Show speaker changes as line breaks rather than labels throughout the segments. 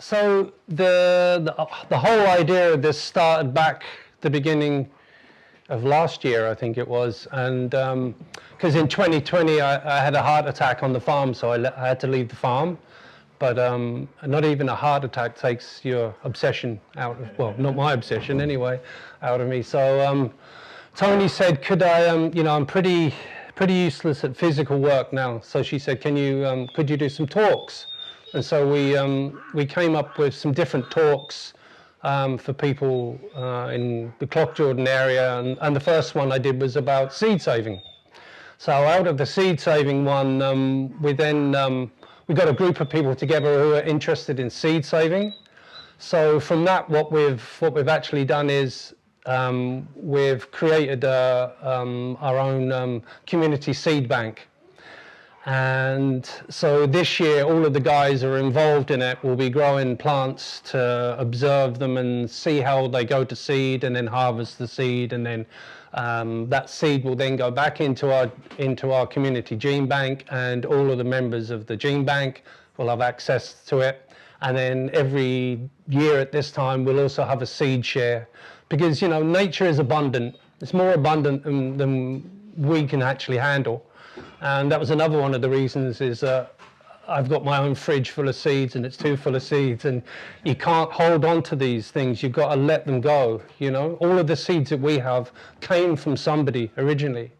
So the whole idea of this started back the beginning of last year, I think it was, and because in 2020 I had a heart attack on the farm, so I had to leave the farm. But not even a heart attack takes your obsession out of, well, not my obsession anyway, out of me. So Tony said, could I, you know, I'm pretty useless at physical work now. So she said, could you do some talks? And so we came up with some different talks for people in the Clock Jordan area, and the first one I did was about seed saving. So out of the seed saving one, we got a group of people together who are interested in seed saving. So from that, what we've actually done is we've created our own community seed bank. And so this year, all of the guys who are involved in it will be growing plants to observe them and see how they go to seed, and then harvest the seed, and then that seed will then go back into our community gene bank, and all of the members of the gene bank will have access to it. And then every year at this time, we'll also have a seed share, because, you know, nature is abundant. It's more abundant than we can actually handle. And that was another one of the reasons is I've got my own fridge full of seeds, and it's too full of seeds, and you can't hold on to these things. You've got to let them go, you know. All of the seeds that we have came from somebody originally.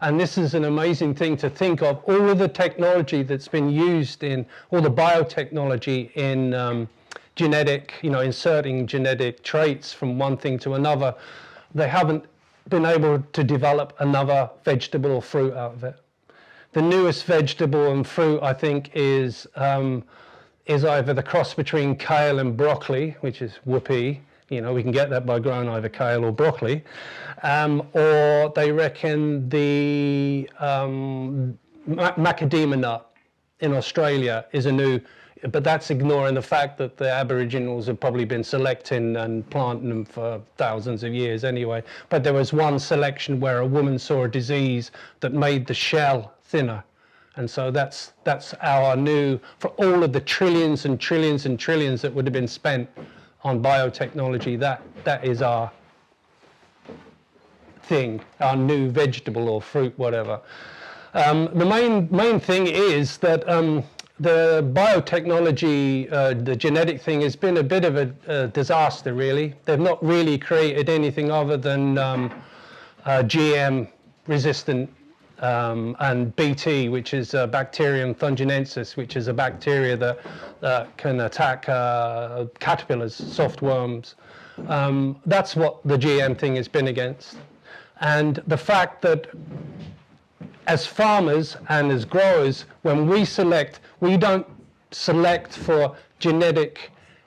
And this is an amazing thing to think of. All of the technology that's been used in, all the biotechnology in genetic, you know, inserting genetic traits from one thing to another, they haven't been able to develop another vegetable or fruit out of it. The newest vegetable and fruit, I think, is either the cross between kale and broccoli, which is whoopee. You know, we can get that by growing either kale or broccoli. Or they reckon the macadamia nut in Australia is a new, but that's ignoring the fact that the Aboriginals have probably been selecting and planting them for thousands of years anyway. But there was one selection where a woman saw a disease that made the shell thinner. And so that's our new, for all of the trillions and trillions and trillions that would have been spent on biotechnology, that is our thing, our new vegetable or fruit, whatever. The main thing is that the biotechnology, the genetic thing, has been a bit of a disaster, really. They've not really created anything other than GM resistant and BT, which is Bacterium thuringiensis, which is a bacteria that can attack caterpillars, soft worms. That's what the GM thing has been against. And the fact that as farmers and as growers, when we select, we don't select for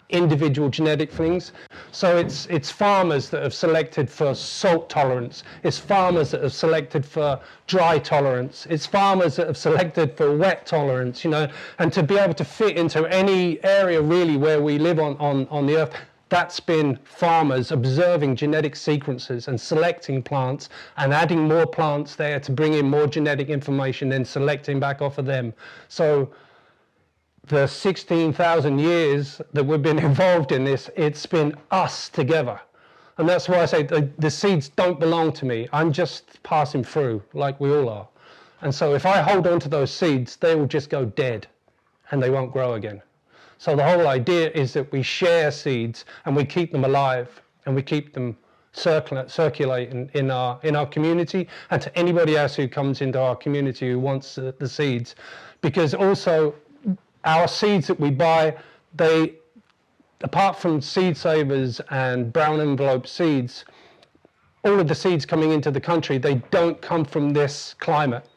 individual genetic things. So it's farmers that have selected for salt tolerance. It's farmers that have selected for dry tolerance. It's farmers that have selected for wet tolerance, you know, and to be able to fit into any area really where we live on the earth. That's been farmers observing genetic sequences and selecting plants and adding more plants there to bring in more genetic information, then selecting back off of them. So the 16,000 years that we've been involved in this, it's been us together. And that's why I say the seeds don't belong to me. I'm just passing through like we all are. And so if I hold on to those seeds, they will just go dead and they won't grow again. So the whole idea is that we share seeds and we keep them alive and we keep them circulating in our community, and to anybody else who comes into our community who wants the seeds. Because also our seeds that we buy, they, apart from Seed Savers and brown envelope seeds, all of the seeds coming into the country, they don't come from this climate.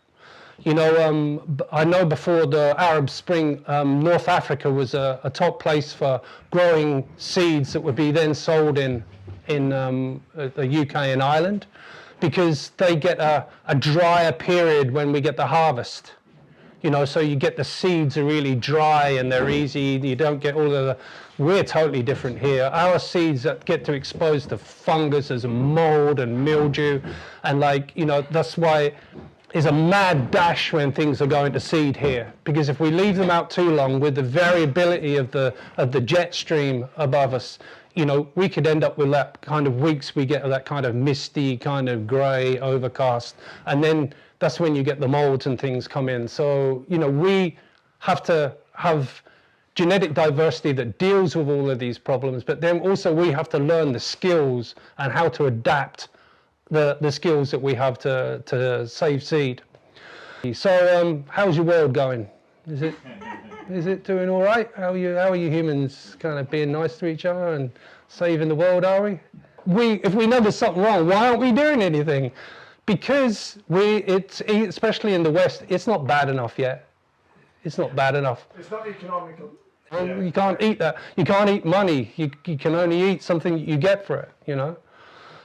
You know, I know before the Arab Spring, North Africa was a top place for growing seeds that would be then sold in the UK and Ireland, because they get a drier period when we get the harvest. You know, so you get the seeds are really dry and they're easy. You don't get all of the, we're totally different here. Our seeds that get to expose to fungus and mold and mildew. And like, you know, that's why is a mad dash when things are going to seed here, because if we leave them out too long with the variability of the jet stream above us, you know, we could end up with that kind of weeks we get that kind of misty, kind of grey, overcast, and then that's when you get the molds and things come in. So, you know, we have to have genetic diversity that deals with all of these problems, but then also we have to learn the skills and how to adapt the skills that we have to save seed. So how's your world going? Is it doing all right? How are you humans kind of being nice to each other and saving the world, are we? If we know there's something wrong, why aren't we doing anything? Because especially in the West, it's not bad enough yet. It's not bad enough.
It's not economical.
Well, yeah. You can't eat that. You can't eat money. You can only eat something you get for it, you know.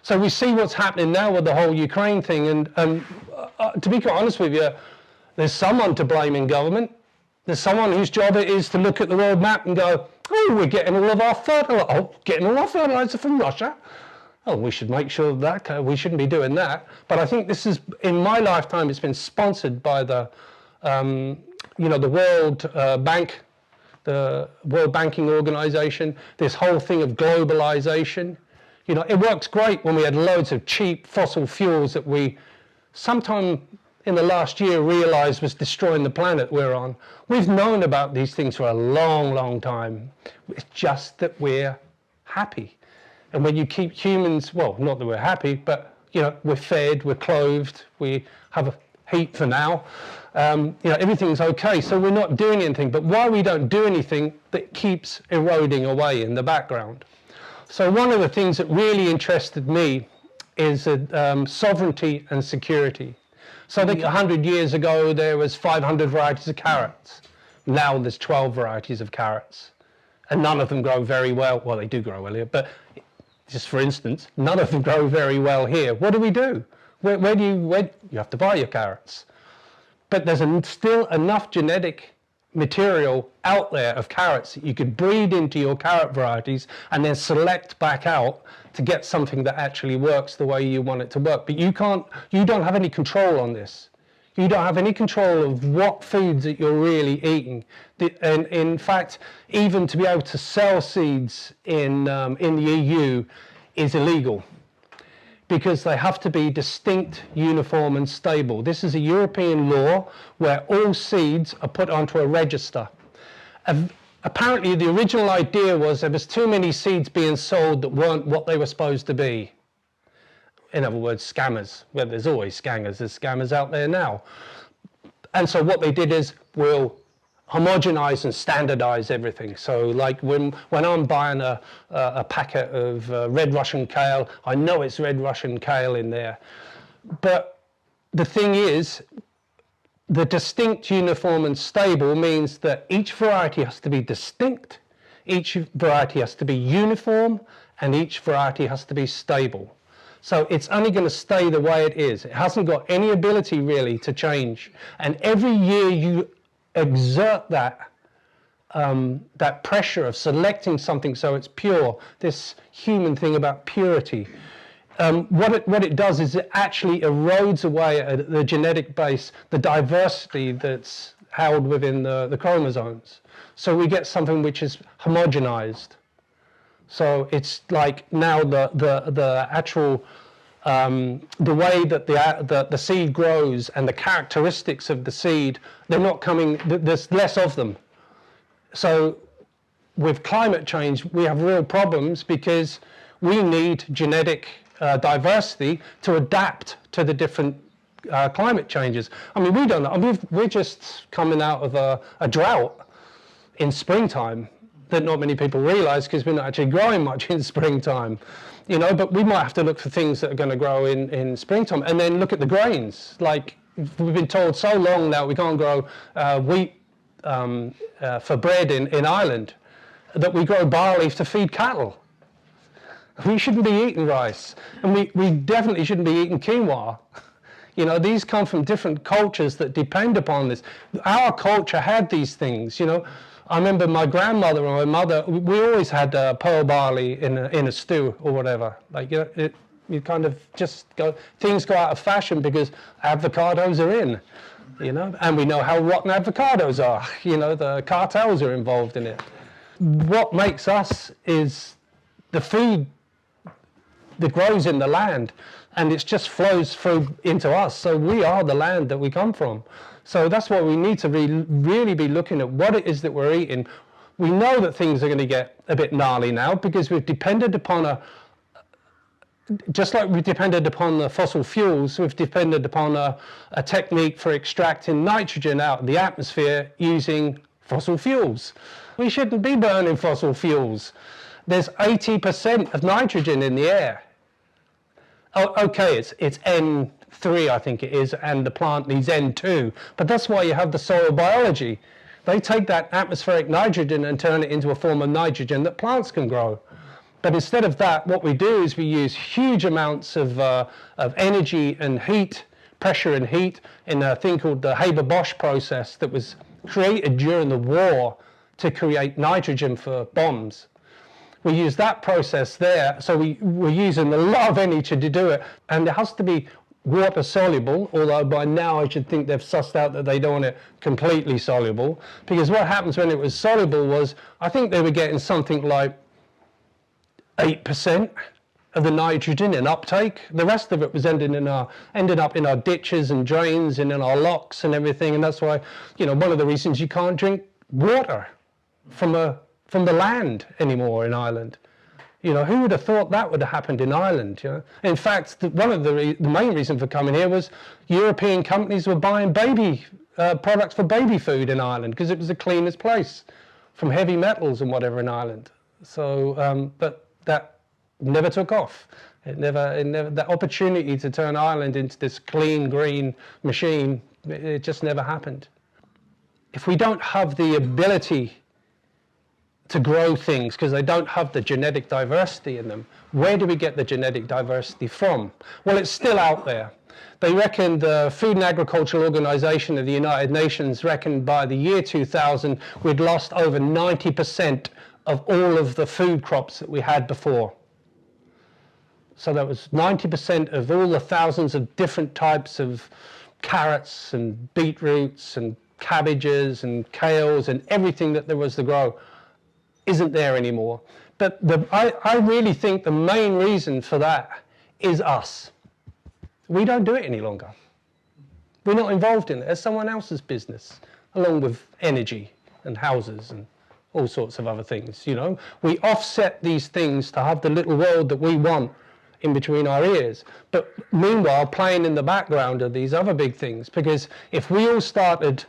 So we see what's happening now with the whole Ukraine thing, and to be quite honest with you, there's someone to blame in government. There's someone whose job it is to look at the world map and go, oh, we're getting all of our fertilizer from Russia. Oh, we should make sure that we shouldn't be doing that. But I think this is, in my lifetime, it's been sponsored by the World Bank, the World Banking Organization. This whole thing of globalization. You know, it worked great when we had loads of cheap fossil fuels that we sometime in the last year realized was destroying the planet we're on. We've known about these things for a long, long time. It's just that we're happy. And when you keep humans, well, not that we're happy, but, you know, we're fed, we're clothed, we have heat for now. You know, everything's okay, so we're not doing anything. But why we don't do anything, that keeps eroding away in the background. So one of the things that really interested me is sovereignty and security. So I think 100 years ago there was 500 varieties of carrots. Now there's 12 varieties of carrots. And none of them grow very well. Well, they do grow well here, but just for instance, none of them grow very well here. What do? Where do you have to buy your carrots. But there's still enough genetic material out there of carrots that you could breed into your carrot varieties and then select back out to get something that actually works the way you want it to work. But you don't have any control on this. You don't have any control of what foods that you're really eating. And in fact, even to be able to sell seeds in the EU is illegal, because they have to be distinct, uniform and stable. This is a European law where all seeds are put onto a register. Apparently the original idea was there was too many seeds being sold that weren't what they were supposed to be. In other words, scammers. Well, there's always scammers. There's scammers out there now. And so what they did is we'll homogenize and standardize everything. So like when I'm buying a packet of red Russian kale, I know it's red Russian kale in there. But the thing is, the distinct, uniform and stable means that each variety has to be distinct, each variety has to be uniform, and each variety has to be stable. So it's only going to stay the way it is. It hasn't got any ability really to change. And every year you exert that pressure of selecting something so it's pure, this human thing about purity. What it does is it actually erodes away at the genetic base, the diversity that's held within the chromosomes. So we get something which is homogenized. So it's like now the actual the way that the seed grows and the characteristics of the seed, they're not coming. There's less of them. So with climate change, we have real problems because we need genetic diversity to adapt to the different climate changes. I mean, we don't know. I mean, we're just coming out of a drought in springtime that not many people realize, because we're not actually growing much in springtime, you know, but we might have to look for things that are going to grow in springtime, and then look at the grains. Like, we've been told so long now we can't grow wheat for bread in Ireland, that we grow barley to feed cattle. We shouldn't be eating rice, and we definitely shouldn't be eating quinoa. You know, these come from different cultures that depend upon this. Our culture had these things, you know. I remember my grandmother and my mother, we always had pearl barley in a stew or whatever. Like, you know, You kind of just go, things go out of fashion because avocados are in, and we know how rotten avocados are. The cartels are involved in it. What makes us is the food that grows in the land, and it just flows through into us. So we are the land that we come from. So that's why we need to really be looking at what it is that we're eating. We know that things are going to get a bit gnarly now because we've depended upon just like we've depended upon the fossil fuels, we've depended upon a technique for extracting nitrogen out of the atmosphere using fossil fuels. We shouldn't be burning fossil fuels. There's 80% of nitrogen in the air. Oh, okay, it's N3, I think it is, and the plant needs N2. But that's why you have the soil biology. They take that atmospheric nitrogen and turn it into a form of nitrogen that plants can grow. But instead of that, what we do is we use huge amounts of energy and heat, pressure and heat, in a thing called the Haber-Bosch process that was created during the war to create nitrogen for bombs. We use that process there, so we're using a lot of energy to do it, and it has to be water soluble, although by now I should think they've sussed out that they don't want it completely soluble, because what happens when it was soluble was, I think they were getting something like 8% of the nitrogen in uptake. The rest of it was ended up in our ditches and drains and in our locks and everything, and that's why, one of the reasons you can't drink water from the land anymore in Ireland. Who would have thought that would have happened in Ireland? In fact, one of the main reason for coming here was European companies were buying baby products for baby food in Ireland because it was the cleanest place from heavy metals and whatever in Ireland. So, but that never took off. It never. That opportunity to turn Ireland into this clean green machine, it just never happened. If we don't have the ability to grow things because they don't have the genetic diversity in them, where do we get the genetic diversity from? Well, it's still out there. They reckon the Food and Agricultural Organization of the United Nations reckoned by the year 2000 we'd lost over 90% of all of the food crops that we had before. So that was 90% of all the thousands of different types of carrots and beetroots and cabbages and kales and everything that there was to grow isn't there anymore. But I really think the main reason for that is us. We don't do it any longer. We're not involved in it. It's someone else's business, along with energy and houses and all sorts of other things. We offset these things to have the little world that we want in between our ears, but meanwhile playing in the background of these other big things. Because if we all started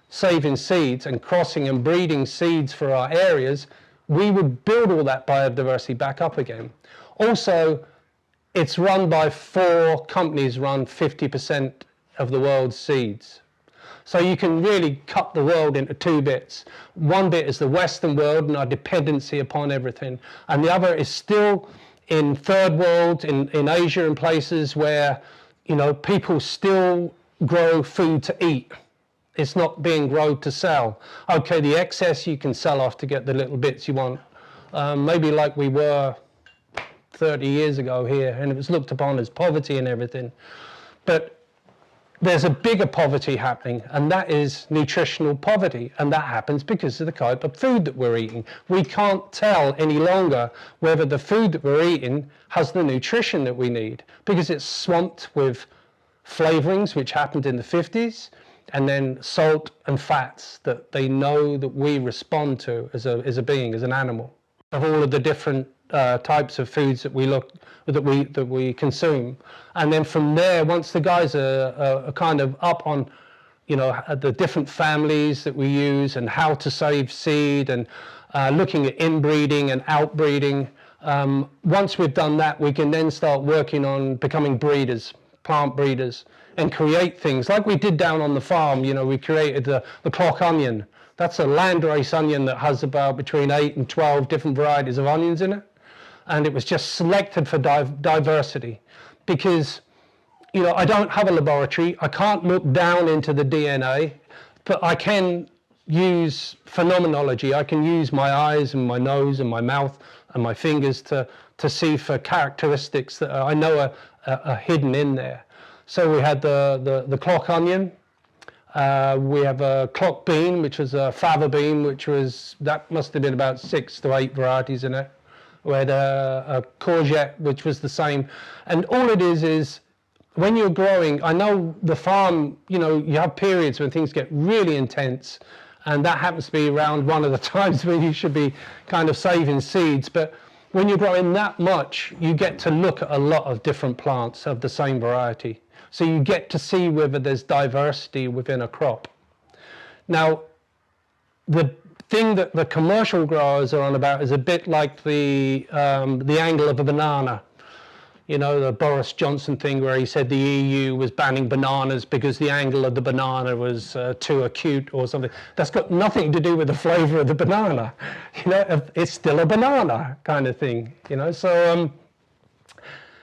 saving seeds and crossing and breeding seeds for our areas, we would build all that biodiversity back up again. Also, it's run by 4 companies, run 50% of the world's seeds. So you can really cut the world into 2 bits. One bit is the Western world and our dependency upon everything, and the other is still in third world, in Asia and places where people still grow food to eat. It's not being grown to sell. Okay, the excess you can sell off to get the little bits you want. Maybe like we were 30 years ago here, and it was looked upon as poverty and everything. But there's a bigger poverty happening, and that is nutritional poverty, and that happens because of the type of food that we're eating. We can't tell any longer whether the food that we're eating has the nutrition that we need because it's swamped with flavorings, which happened in the 50s, and then salt and fats that they know that we respond to as a being, as an animal. Of all of the different types of foods that we consume, and then from there, once the guys are kind of up on, the different families that we use and how to save seed and looking at inbreeding and outbreeding. Once we've done that, we can then start working on becoming breeders, plant breeders, and create things like we did down on the farm. We created the clock onion. That's a landrace onion that has about between 8 and 12 different varieties of onions in it. And it was just selected for diversity because, I don't have a laboratory. I can't look down into the DNA, but I can use phenomenology. I can use my eyes and my nose and my mouth and my fingers to see for characteristics that I know are hidden in there. So we had the clock onion. We have a clock bean, which was a fava bean, that must have been about 6 to 8 varieties in it. We had a courgette, which was the same. And all it is when you're growing, I know the farm, you know, you have periods when things get really intense, and that happens to be around one of the times when you should be kind of saving seeds. But when you're growing that much, you get to look at a lot of different plants of the same variety. So you get to see whether there's diversity within a crop. Now, the thing that the commercial growers are on about is a bit like the angle of a banana. You know, the Boris Johnson thing where he said the EU was banning bananas because the angle of the banana was too acute or something. That's got nothing to do with the flavor of the banana. You know, it's still a banana kind of thing, you know. So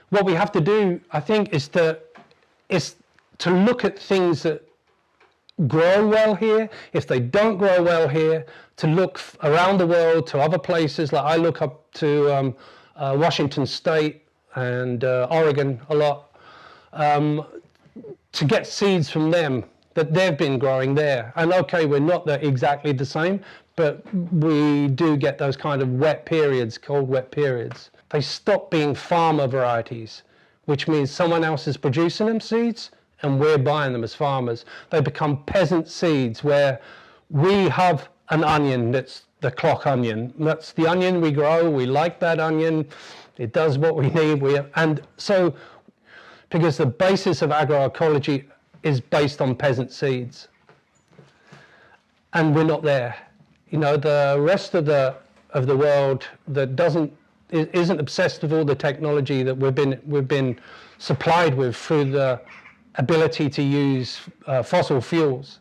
what we have to do, I think, is to look at things that grow well here. If they don't grow well here, to look around the world to other places. Like I look up to Washington State and Oregon a lot, to get seeds from them that they've been growing there. And okay, we're not exactly the same, but we do get those kind of wet periods, cold wet periods. They stop being farmer varieties, which means someone else is producing them seeds and we're buying them as farmers. They become peasant seeds where we have an onion that's the clock onion. That's the onion we grow, we like that onion. It does what we need. And so, because the basis of agroecology is based on peasant seeds, and we're not there. You know, the rest of the world that isn't obsessed with all the technology that we've been supplied with through the ability to use fossil fuels.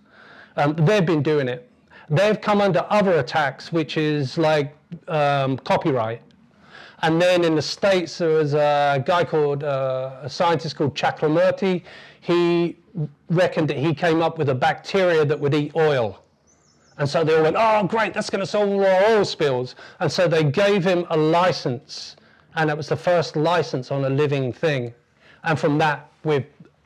They've been doing it. They've come under other attacks, which is like copyright. And then in the States, there was a guy called, a scientist called Chakraborty. He reckoned that he came up with a bacteria that would eat oil. And so they all went, oh, great, that's going to solve all our oil spills. And so they gave him a license, and it was the first license on a living thing. And from that,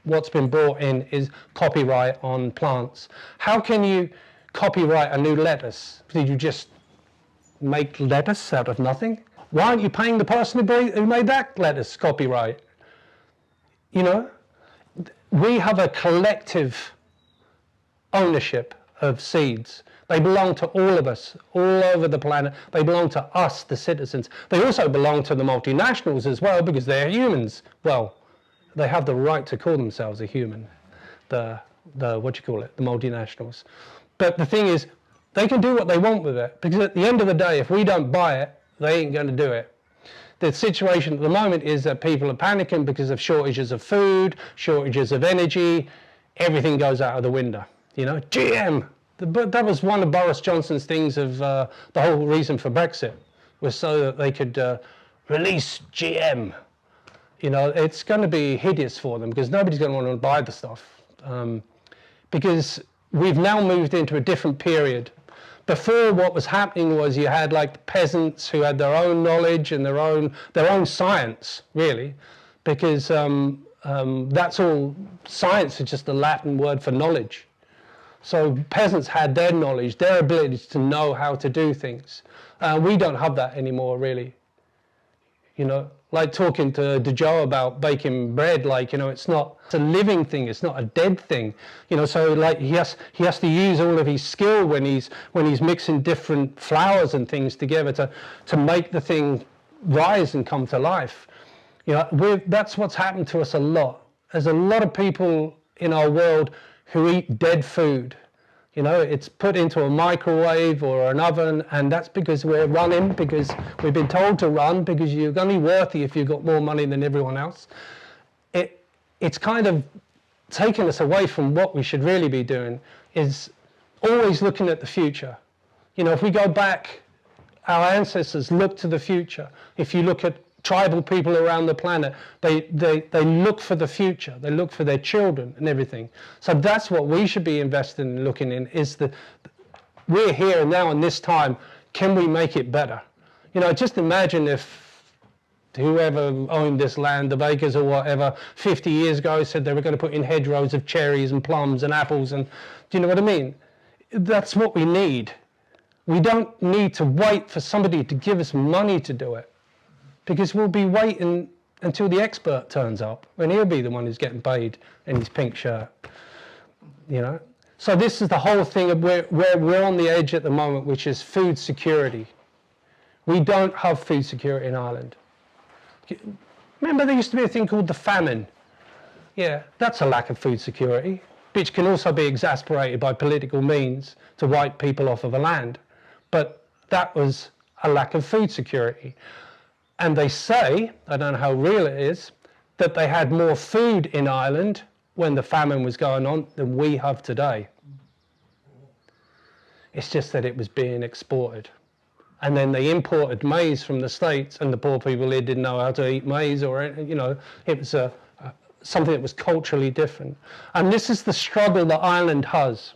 what's been brought in is copyright on plants. How can you copyright a new lettuce? Did you just make lettuce out of nothing? Why aren't you paying the person who made that lettuce copyright? You know, we have a collective ownership of seeds. They belong to all of us, all over the planet. They belong to us, the citizens. They also belong to the multinationals as well, because they're humans. Well, they have the right to call themselves a human, the multinationals. But the thing is, they can do what they want with it, because at the end of the day, if we don't buy it, they ain't going to do it. The situation at the moment is that people are panicking because of shortages of food, shortages of energy. Everything goes out of the window. You know, GM. But that was one of Boris Johnson's things of the whole reason for Brexit, was so that they could release GM. You know, it's going to be hideous for them because nobody's going to want to buy the stuff. Because we've now moved into a different period. Before, what was happening was you had like the peasants who had their own knowledge and their own science, really, because that's all. Science is just a Latin word for knowledge. So peasants had their knowledge, their ability to know how to do things. We don't have that anymore, really. You know, like talking to Joe about baking bread, like, you know, it's a living thing, it's not a dead thing. You know, so like he has to use all of his skill when he's mixing different flours and things together to make the thing rise and come to life. You know, that's what's happened to us a lot. There's a lot of people in our world who eat dead food. You know, it's put into a microwave or an oven, and that's because we're running, because we've been told to run, because you're only worthy if you've got more money than everyone else. It's kind of taken us away from what we should really be doing, is always looking at the future. You know, if we go back, our ancestors looked to the future. If you look at tribal people around the planet, they look for the future, they look for their children and everything. So that's what we should be investing in, looking in, is we're here now in this time, can we make it better? You know, just imagine if whoever owned this land of acres or whatever 50 years ago said they were going to put in hedgerows of cherries and plums and apples, and do you know what I mean? That's what we need. We don't need to wait for somebody to give us money to do it, because we'll be waiting until the expert turns up, and he'll be the one who's getting paid in his pink shirt, you know? So this is the whole thing of where we're on the edge at the moment, which is food security. We don't have food security in Ireland. Remember there used to be a thing called the famine? Yeah, that's a lack of food security, which can also be exasperated by political means to wipe people off of a land. But that was a lack of food security. And they say, I don't know how real it is, that they had more food in Ireland when the famine was going on than we have today. It's just that it was being exported. And then they imported maize from the States, and the poor people here didn't know how to eat maize, or, you know, it was something that was culturally different. And this is the struggle that Ireland has,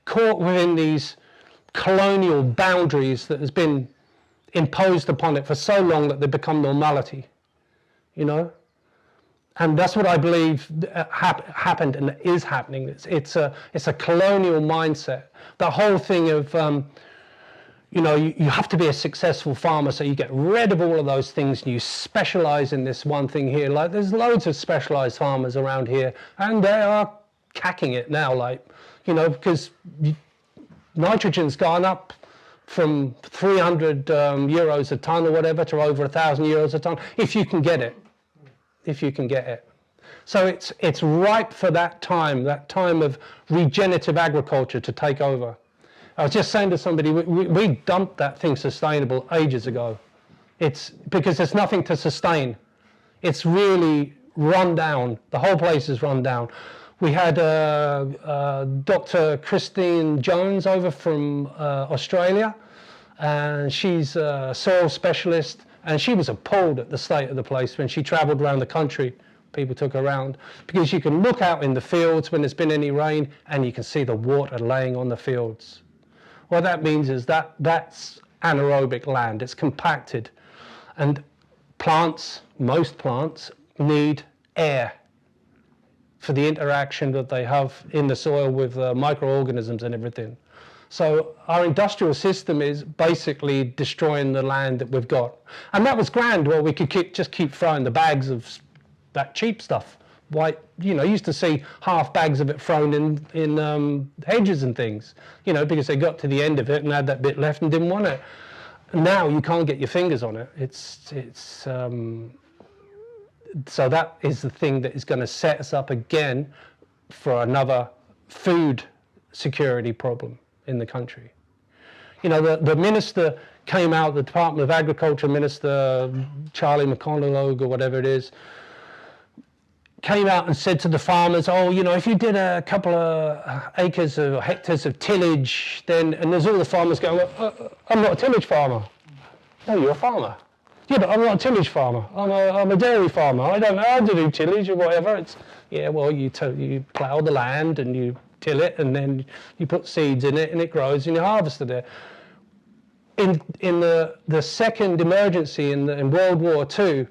caught within these colonial boundaries that has been imposed upon it for so long that they become normality, you know? And that's what I believe happened and is happening. It's a colonial mindset. The whole thing of, you know, you have to be a successful farmer, so you get rid of all of those things and you specialize in this one thing here. Like, there's loads of specialized farmers around here, and they are cacking it now, like, you know, because nitrogen's gone up from 300 euros a ton or whatever to over 1,000 euros a ton, if you can get it. If you can get it. So it's ripe for that time of regenerative agriculture to take over. I was just saying to somebody, we dumped that thing sustainable ages ago. It's because there's nothing to sustain. It's really run down. The whole place is run down. We had Dr. Christine Jones over from Australia, and she's a soil specialist, and she was appalled at the state of the place when she travelled around the country. People took her around, because you can look out in the fields when there's been any rain and you can see the water laying on the fields. What that means is that's anaerobic land. It's compacted, and plants, most plants, need air for the interaction that they have in the soil with microorganisms and everything. So our industrial system is basically destroying the land that we've got. And that was grand. Well, we could just keep throwing the bags of that cheap stuff. Why, you know, you used to see half bags of it thrown in hedges and things, you know, because they got to the end of it and had that bit left and didn't want it. Now you can't get your fingers on it. So that is the thing that is going to set us up again for another food security problem in the country. You know, the minister came out, the Department of Agriculture Minister, Charlie McConaughey or whatever it is, came out and said to the farmers, oh, you know, if you did a couple of acres or hectares of tillage, then, and there's all the farmers going, well, I'm not a tillage farmer. No, you're a farmer. Yeah, but I'm not a tillage farmer. I'm a dairy farmer. I don't know how to do tillage or whatever. It's, yeah, well, you plough the land and you till it, and then you put seeds in it and it grows and you harvest it. In the second emergency in World War II,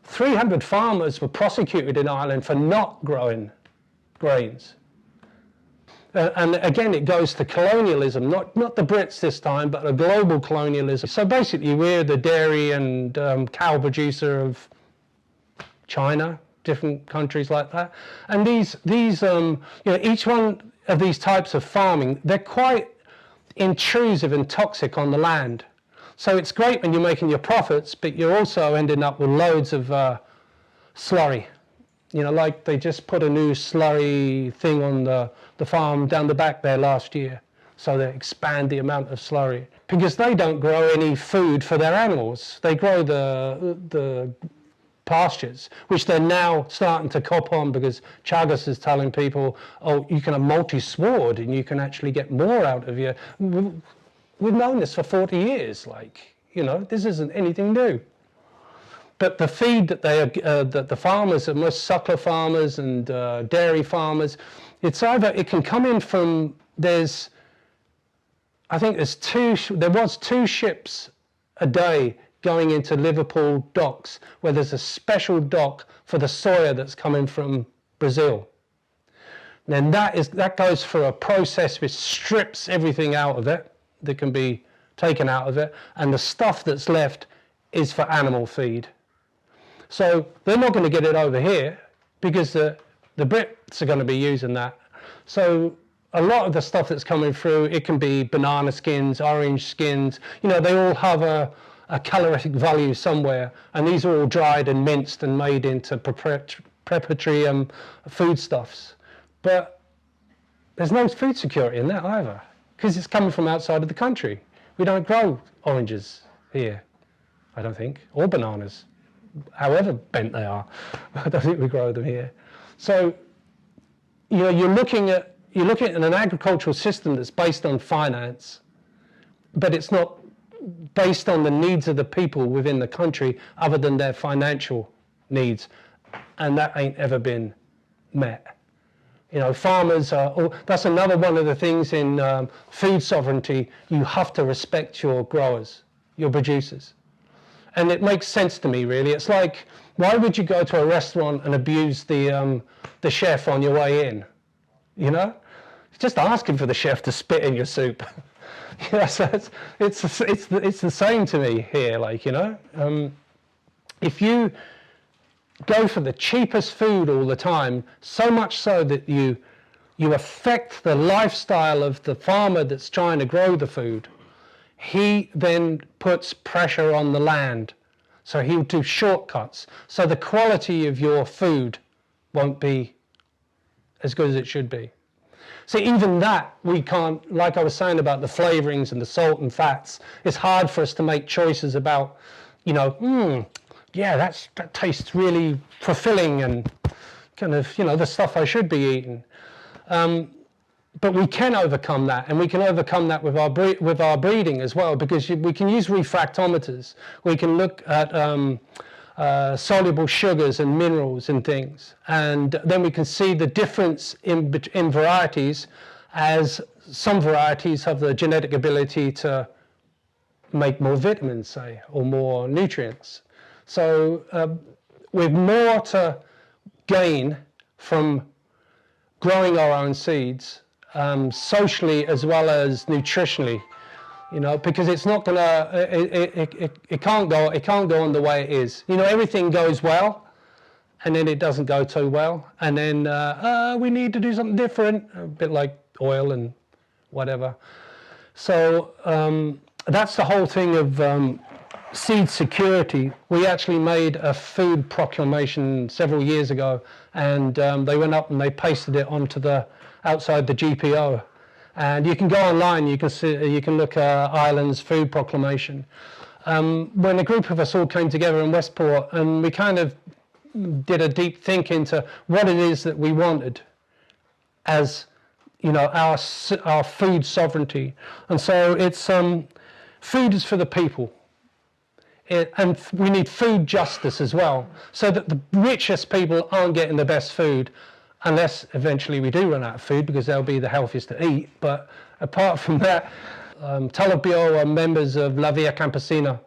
300 farmers were prosecuted in Ireland for not growing grains. And again, it goes to colonialism, not the Brits this time, but a global colonialism. So basically, we're the dairy and cow producer of China, different countries like that. And these you know, each one of these types of farming, they're quite intrusive and toxic on the land. So it's great when you're making your profits, but you're also ending up with loads of slurry. You know, like they just put a new slurry thing on the farm down the back there last year. So they expand the amount of slurry. Because they don't grow any food for their animals. They grow the pastures, which they're now starting to cop on, because Chagas is telling people, oh, you can have multi-sward and you can actually get more out of your... We've known this for 40 years, like, you know, this isn't anything new. But the feed that that the farmers, most suckler farmers and dairy farmers, it's either, it can come in from, there's I think there was 2 ships a day going into Liverpool docks, where there's a special dock for the soya that's coming from Brazil. Then that goes through a process which strips everything out of it that can be taken out of it, and the stuff that's left is for animal feed. So they're not going to get it over here because the Brits are going to be using that. So a lot of the stuff that's coming through, it can be banana skins, orange skins, you know, they all have a calorific value somewhere, and these are all dried and minced and made into preparatory foodstuffs. But there's no food security in that either, because it's coming from outside of the country. We don't grow oranges here, I don't think, or bananas, however bent they are. I don't think we grow them here. So, you know, you're looking at an agricultural system that's based on finance, but it's not based on the needs of the people within the country other than their financial needs, and that ain't ever been met. You know, farmers are, that's another one of the things in food sovereignty. You have to respect your growers, your producers. And it makes sense to me, really. It's like, why would you go to a restaurant and abuse the chef on your way in? You know, just asking for the chef to spit in your soup. Yeah, so it's the same to me here. Like, you know, if you go for the cheapest food all the time, so much so that you affect the lifestyle of the farmer that's trying to grow the food, he then puts pressure on the land. So he'll do shortcuts. So the quality of your food won't be as good as it should be. So even that, we can't, like I was saying about the flavorings and the salt and fats, it's hard for us to make choices about, you know, yeah, that tastes really fulfilling and kind of, you know, the stuff I should be eating. But we can overcome that, and we can overcome that with our breeding as well, because we can use refractometers. We can look at soluble sugars and minerals and things, and then we can see the difference in varieties, as some varieties have the genetic ability to make more vitamins, say, or more nutrients. So with more to gain from growing our own seeds, socially as well as nutritionally, you know, because it's not gonna, it can't go on the way it is. You know, everything goes well, and then it doesn't go too well, and then we need to do something different, a bit like oil and whatever. So that's the whole thing of seed security. We actually made a food proclamation several years ago, and they went up and they pasted it onto outside the GPO. And you can go online, you can look at Ireland's food proclamation. When a group of us all came together in Westport, and we kind of did a deep think into what it is that we wanted as, you know, our food sovereignty. And so it's food is for the people. And we need food justice as well, so that the richest people aren't getting the best food, unless eventually we do run out of food, because they'll be the healthiest to eat. But apart from that, Talabio are members of La Via Campesina,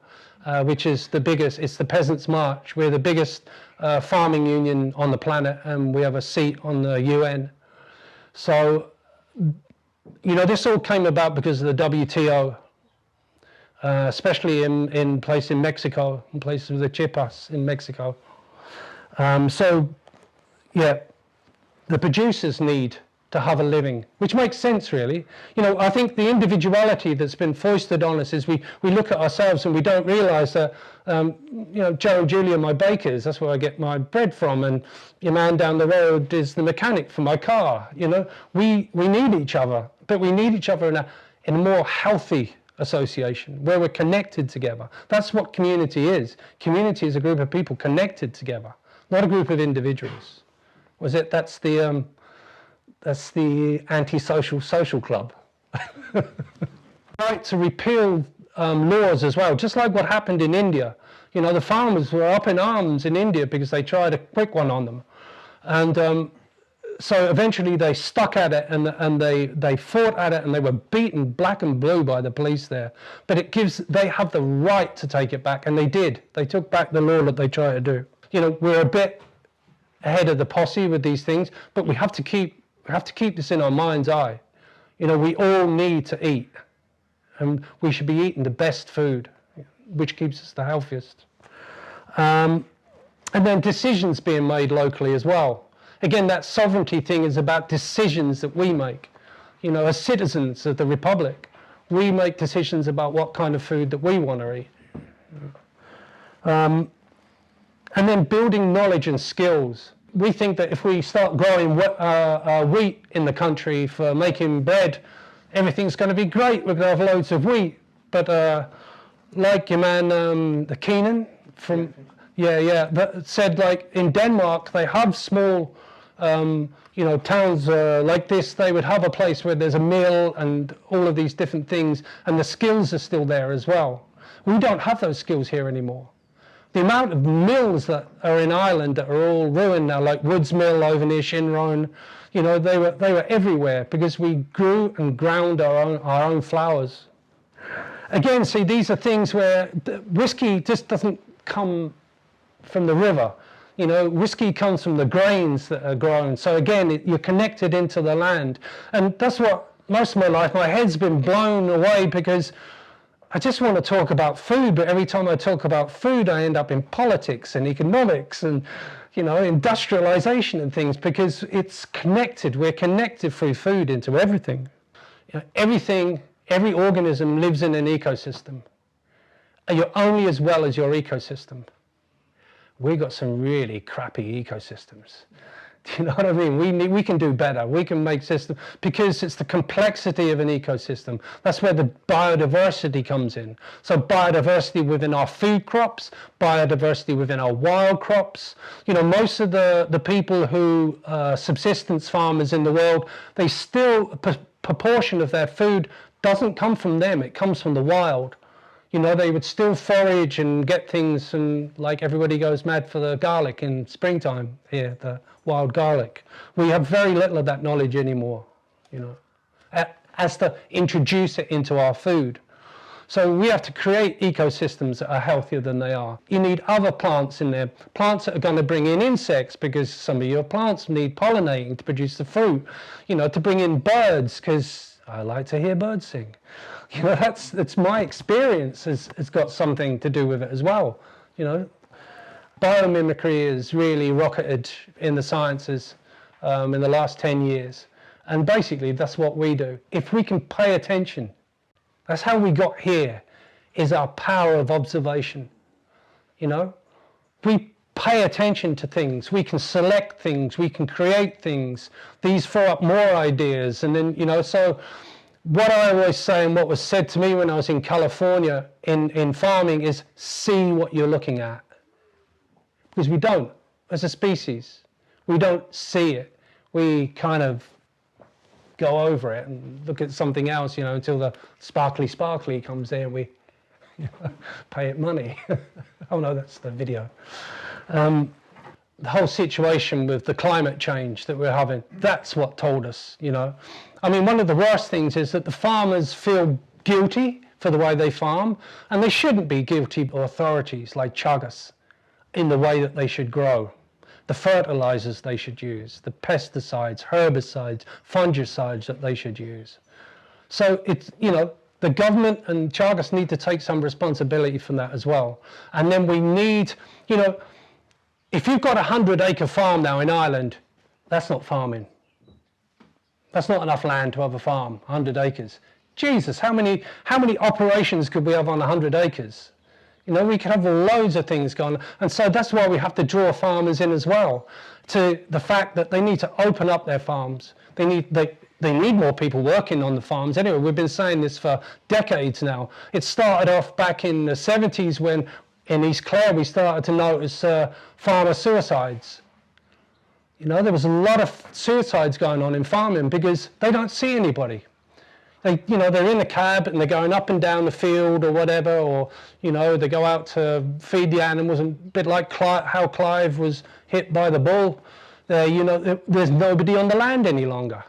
which is the biggest, it's the Peasants' March. We're the biggest farming union on the planet, and we have a seat on the UN. So, you know, this all came about because of the WTO. Especially in places in Mexico, in places of the Chiapas in Mexico. So, yeah, the producers need to have a living, which makes sense, really. You know, I think the individuality that's been foisted on us is we look at ourselves and we don't realise that, you know, Joe and Julia are my bakers, that's where I get my bread from, and your man down the road is the mechanic for my car. You know, we need each other, but we need each other in a more healthy association, where we're connected together. That's what community is. Community is a group of people connected together, not a group of individuals. That's the antisocial social club. Right, to repeal laws as well, just like what happened in India. You know, the farmers were up in arms in India because they tried a quick one on them. And so eventually they stuck at it, and they fought at it, and they were beaten black and blue by the police there. But they have the right to take it back, and they did. They took back the law that they tried to do. You know, we're a bit ahead of the posse with these things, but we have to keep this in our mind's eye. You know, we all need to eat, and we should be eating the best food, which keeps us the healthiest. And then decisions being made locally as well. Again, that sovereignty thing is about decisions that we make. You know, as citizens of the Republic, we make decisions about what kind of food that we want to eat. And then building knowledge and skills. We think that if we start growing wheat in the country for making bread, everything's going to be great. We're going to have loads of wheat. But like your man, the Keenan from, that said, like in Denmark, they have small, you know, towns like this. They would have a place where there's a mill and all of these different things, and the skills are still there as well. We don't have those skills here anymore. The amount of mills that are in Ireland that are all ruined now, like Woods Mill over near Shinrone, you know, they were everywhere because we grew and ground our own flowers. Again, see, these are things where whiskey just doesn't come from the river. You know, whiskey comes from the grains that are grown. So again, you're connected into the land. And that's what most of my life, my head's been blown away because I just want to talk about food, but every time I talk about food, I end up in politics and economics and, you know, industrialization and things, because it's connected. We're connected through food into everything. You know, every organism lives in an ecosystem. And you're only as well as your ecosystem. We've got some really crappy ecosystems. Do you know what I mean? We can do better. We can make systems, because it's the complexity of an ecosystem. That's where the biodiversity comes in. So biodiversity within our food crops, biodiversity within our wild crops. You know, most of the people who subsistence farmers in the world, they still, a proportion of their food doesn't come from them. It comes from the wild. You know, they would still forage and get things, and like everybody goes mad for the garlic in springtime here, the wild garlic. We have very little of that knowledge anymore, you know, as to introduce it into our food. So we have to create ecosystems that are healthier than they are. You need other plants in there, plants that are going to bring in insects, because some of your plants need pollinating to produce the fruit, you know, to bring in birds, because I like to hear birds sing. You know, that's my experience has got something to do with it as well. You know, biomimicry has really rocketed in the sciences in the last 10 years. And basically that's what we do. If we can pay attention, that's how we got here, is our power of observation. You know, we pay attention to things, we can select things, we can create things. These throw up more ideas, and then, you know, so what I always say, and what was said to me when I was in California in farming, is see what you're looking at. Because we don't, as a species, we don't see it. We kind of go over it and look at something else, you know, until the sparkly comes there and we pay it money. Oh no, that's the video. The whole situation with the climate change that we're having, that's what told us, you know. I mean, one of the worst things is that the farmers feel guilty for the way they farm, and they shouldn't be guilty of authorities like Chagas in the way that they should grow, the fertilizers they should use, the pesticides, herbicides, fungicides that they should use. So it's, you know, the government and Chagas need to take some responsibility from that as well. And then we need, you know, if you've got a 100-acre farm now in Ireland, that's not farming. That's not enough land to have a farm, 100 acres. Jesus, how many operations could we have on 100 acres? You know, we could have loads of things going on. And so that's why we have to draw farmers in as well, to the fact that they need to open up their farms. They need more people working on the farms. Anyway, we've been saying this for decades now. It started off back in the 70s when in East Clare we started to notice farmer suicides. You know, there was a lot of suicides going on in farming because they don't see anybody. They, you know, they're in the cab and they're going up and down the field or whatever, or, you know, they go out to feed the animals, and a bit like how Clive was hit by the bull. You know, there's nobody on the land any longer.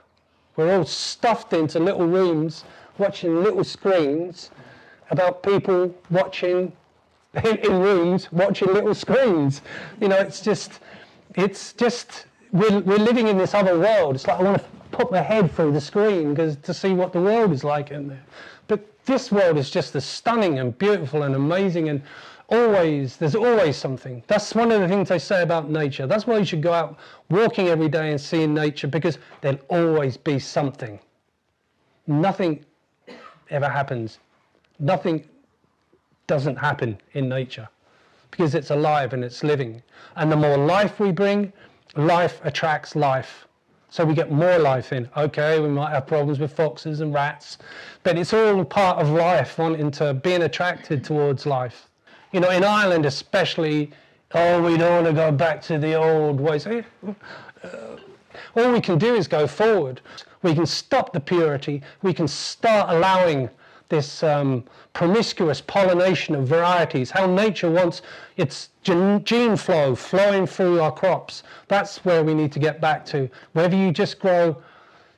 We're all stuffed into little rooms, watching little screens about people watching in rooms, watching little screens. You know, it's just, we're living in this other world. It's like I want to put my head through the screen to see what the world is like in there. But this world is just as stunning and beautiful and amazing, and there's always something. That's one of the things they say about nature. That's why you should go out walking every day and seeing nature, because there'll always be something. Nothing ever happens. Nothing doesn't happen in nature, because it's alive and it's living. And the more life we bring, life attracts life. So we get more life in. Okay, we might have problems with foxes and rats, but it's all part of life, being attracted towards life. You know, in Ireland especially, we don't want to go back to the old ways. All we can do is go forward. We can stop the purity. We can start allowing this promiscuous pollination of varieties, how nature wants its gene flow flowing through our crops. That's where we need to get back to. Whether you just grow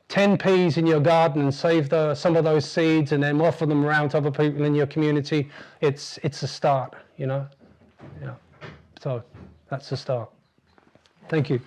10 peas in your garden and save some of those seeds and then offer them around to other people in your community, it's a start, you know. Yeah. So that's the start. Thank you.